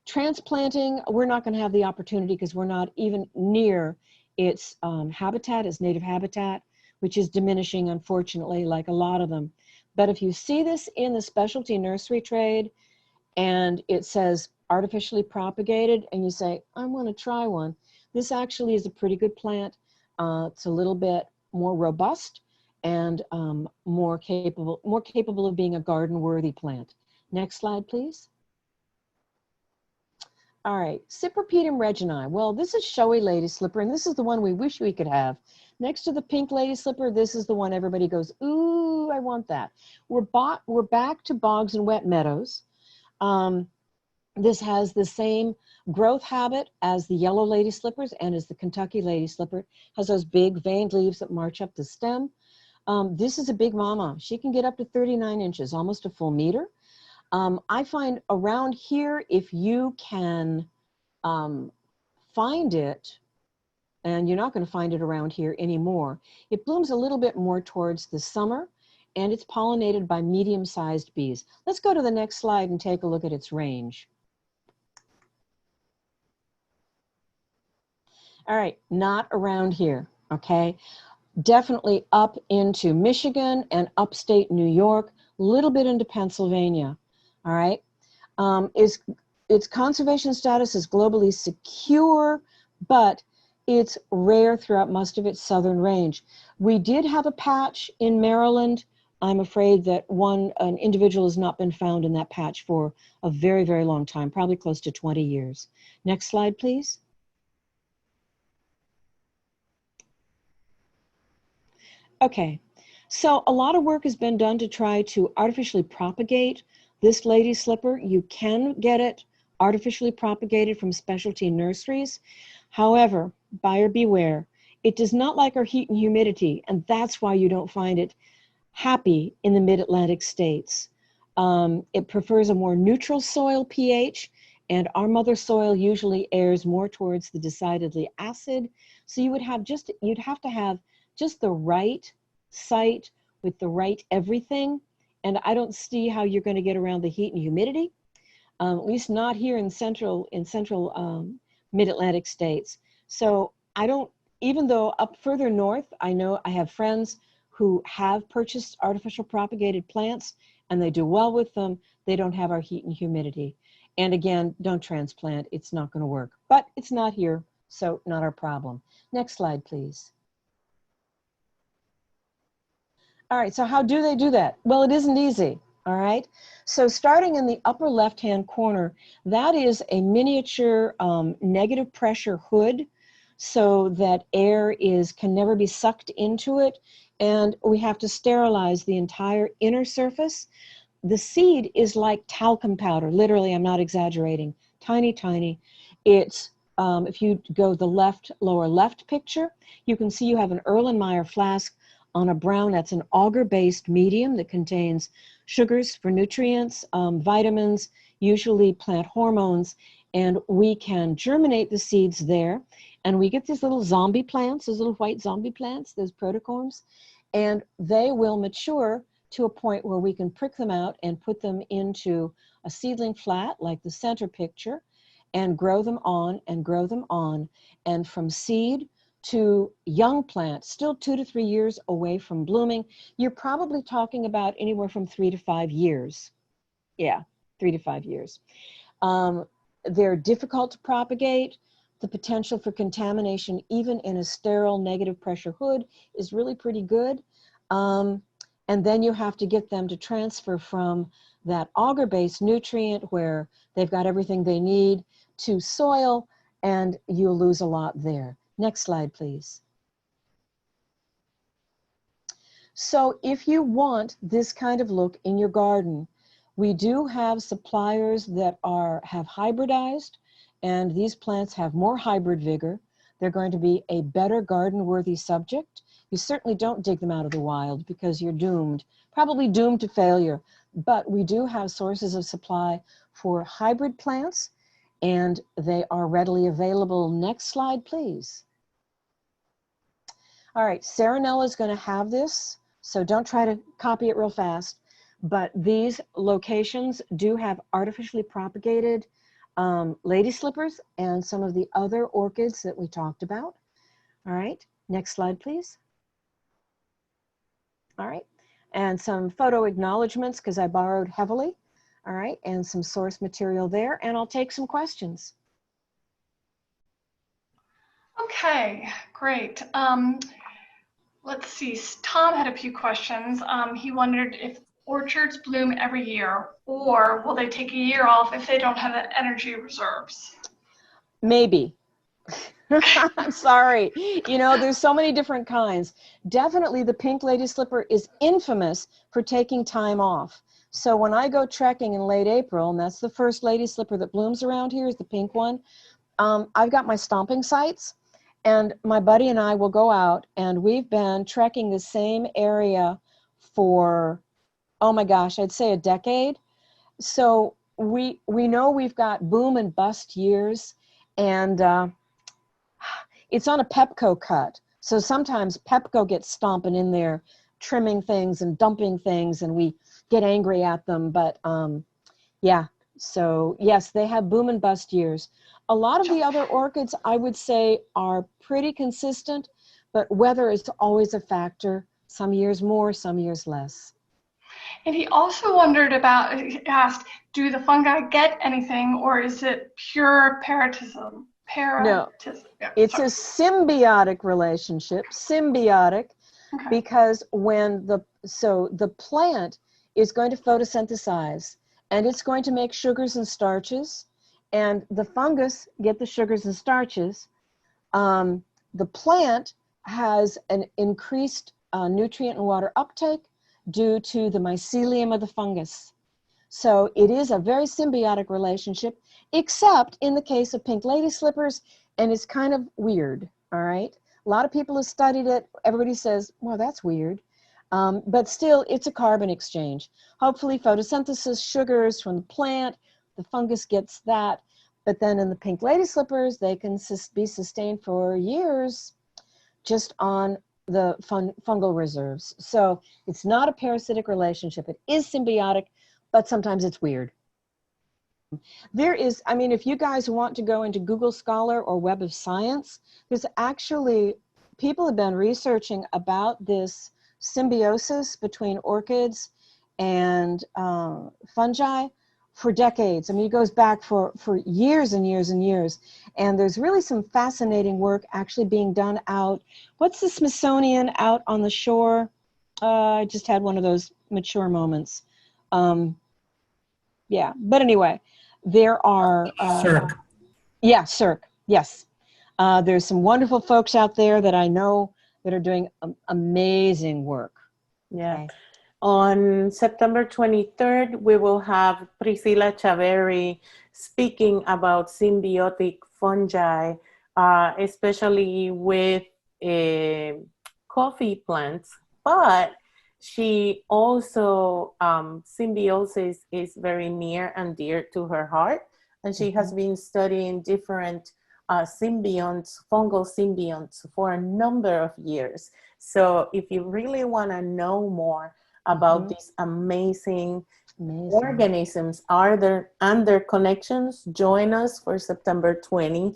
Transplanting, we're not going to have the opportunity because we're not even near its habitat, its native habitat, which is diminishing, unfortunately, like a lot of them. But if you see this in the specialty nursery trade and it says artificially propagated and you say, I want to try one, This actually is a pretty good plant. It's a little bit more robust and more capable of being a garden-worthy plant. Next slide, please. All right, Cypripedium reginae. Well, this is showy lady slipper, and this is the one we wish we could have. Next to the pink lady slipper, this is the one everybody goes, ooh, I want that. We're back to bogs and wet meadows. This has the same growth habit as the yellow lady slippers and as the Kentucky lady slipper. It has those big veined leaves that march up the stem. This is a big mama. She can get up to 39 inches, almost a full meter. I find around here, if you can find it, and you're not going to find it around here anymore, it blooms a little bit more towards the summer, and it's pollinated by medium-sized bees. Let's go to the next slide and take a look at its range. All right, not around here, okay? Definitely up into Michigan and upstate New York, a little bit into Pennsylvania, all right? Its conservation status is globally secure, but it's rare throughout most of its southern range. We did have a patch in Maryland. I'm afraid that an individual has not been found in that patch for a very, very long time, probably close to 20 years. Next slide, please. Okay, so a lot of work has been done to try to artificially propagate this lady slipper. You can get it artificially propagated from specialty nurseries. However, buyer beware. It does not like our heat and humidity, and that's why you don't find it happy in the mid-Atlantic states. It prefers a more neutral soil pH, and our mother soil usually errs more towards the decidedly acid. So you'd have to have just the right site with the right everything. And I don't see how you're going to get around the heat and humidity, at least not here in central mid-Atlantic states. So even though up further north, I know I have friends who have purchased artificial propagated plants and they do well with them. They don't have our heat and humidity. And again, don't transplant, it's not going to work. But it's not here, so not our problem. Next slide, please. All right, so how do they do that? Well, it isn't easy, all right? So starting in the upper left-hand corner, that is a miniature negative pressure hood so that air can never be sucked into it, and we have to sterilize the entire inner surface. The seed is like talcum powder, literally, I'm not exaggerating, tiny, tiny. It's, if you go the lower left picture, you can see you have an Erlenmeyer flask on a brown. That's an agar-based medium that contains sugars for nutrients, vitamins, usually plant hormones, and we can germinate the seeds there. And we get these little zombie plants, those little white zombie plants, those protocorms, and they will mature to a point where we can prick them out and put them into a seedling flat like the center picture and grow them on and grow them on. And from seed to young plants, still 2 to 3 years away from blooming, you're probably talking about anywhere from 3 to 5 years. Yeah, 3 to 5 years. They're difficult to propagate. The potential for contamination, even in a sterile negative pressure hood, is really pretty good. And then you have to get them to transfer from that agar-based nutrient where they've got everything they need to soil, and you'll lose a lot there. Next slide, please. So if you want this kind of look in your garden, we do have suppliers that have hybridized, and these plants have more hybrid vigor. They're going to be a better garden-worthy subject. You certainly don't dig them out of the wild because you're doomed, probably doomed to failure. But we do have sources of supply for hybrid plants, and they are readily available. Next slide, please. All right, Serenella is going to have this, so don't try to copy it real fast. But these locations do have artificially propagated lady slippers and some of the other orchids that we talked about. All right, next slide, please. All right, and some photo acknowledgements because I borrowed heavily. All right, and some source material there, and I'll take some questions. Okay, great. Let's see. Tom had a few questions. He wondered if orchards bloom every year, or will they take a year off if they don't have energy reserves? Maybe. I'm sorry. You know, there's so many different kinds. Definitely the pink lady slipper is infamous for taking time off. So when I go trekking in late April, and that's the first lady slipper that blooms around here is the pink one, I've got my stomping sites, and my buddy and I will go out, and we've been trekking the same area for, oh my gosh, I'd say a decade. So we know we've got boom and bust years, and it's on a Pepco cut. So sometimes Pepco gets stomping in there, trimming things and dumping things, and we get angry at them. But yeah, so yes, they have boom and bust years. A lot of the other orchids, I would say, are pretty consistent, but weather is always a factor. Some years more, some years less. And he also wondered about, he asked, do the fungi get anything, or is it pure parasitism? No, it's a symbiotic relationship, symbiotic, okay. Because when the plant is going to photosynthesize, and it's going to make sugars and starches, and the fungus get the sugars and starches. The plant has an increased nutrient and water uptake due to the mycelium of the fungus. So it is a very symbiotic relationship, except in the case of pink lady slippers, and it's kind of weird, all right? A lot of people have studied it. Everybody says, well, that's weird. But still, it's a carbon exchange. Hopefully photosynthesis, sugars from the plant, the fungus gets that. But then in the pink lady slippers, they can be sustained for years just on the fungal reserves. So it's not a parasitic relationship. It is symbiotic, but sometimes it's weird. There is, I mean, if you guys want to go into Google Scholar or Web of Science, there's actually, people have been researching about this symbiosis between orchids and fungi for decades. I mean, it goes back for years and years and years. And there's really some fascinating work actually being done out. What's the Smithsonian out on the shore? I just had one of those mature moments. Yeah, but anyway, there are... Cirque. Yeah, Cirque, yes. There's some wonderful folks out there that I know that are doing amazing work. Yeah. Okay. On September 23rd, we will have Priscilla Chaveri speaking about symbiotic fungi, especially with coffee plants. But she also, symbiosis is very near and dear to her heart. And she has been studying different symbionts, fungal symbionts for a number of years. So if you really want to know more about these amazing organisms and their connections, join us for September 23rd.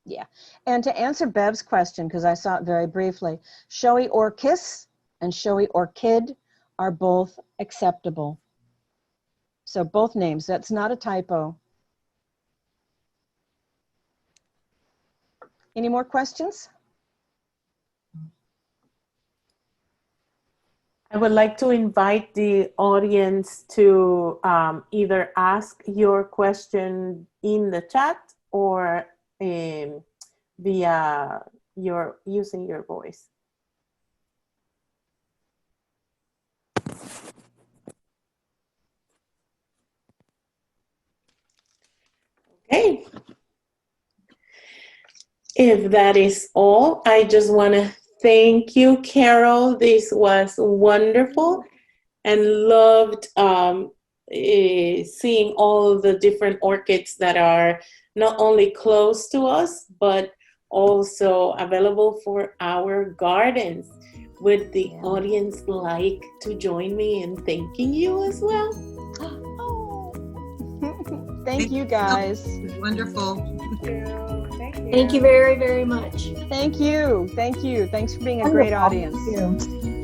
Yeah, and to answer Bev's question, because I saw it very briefly, showy orchis and showy orchid are both acceptable. So both names, that's not a typo. Any more questions? I would like to invite the audience to either ask your question in the chat or via using your voice. Okay. If that is all, I just want to thank you, Carol. This was wonderful, and loved seeing all the different orchids that are not only close to us, but also available for our gardens. Would the audience like to join me in thanking you as well? Thank you, guys. Wonderful. Thank you very, very much. Thank you. Thank you. Thanks for being a great audience. Thank you.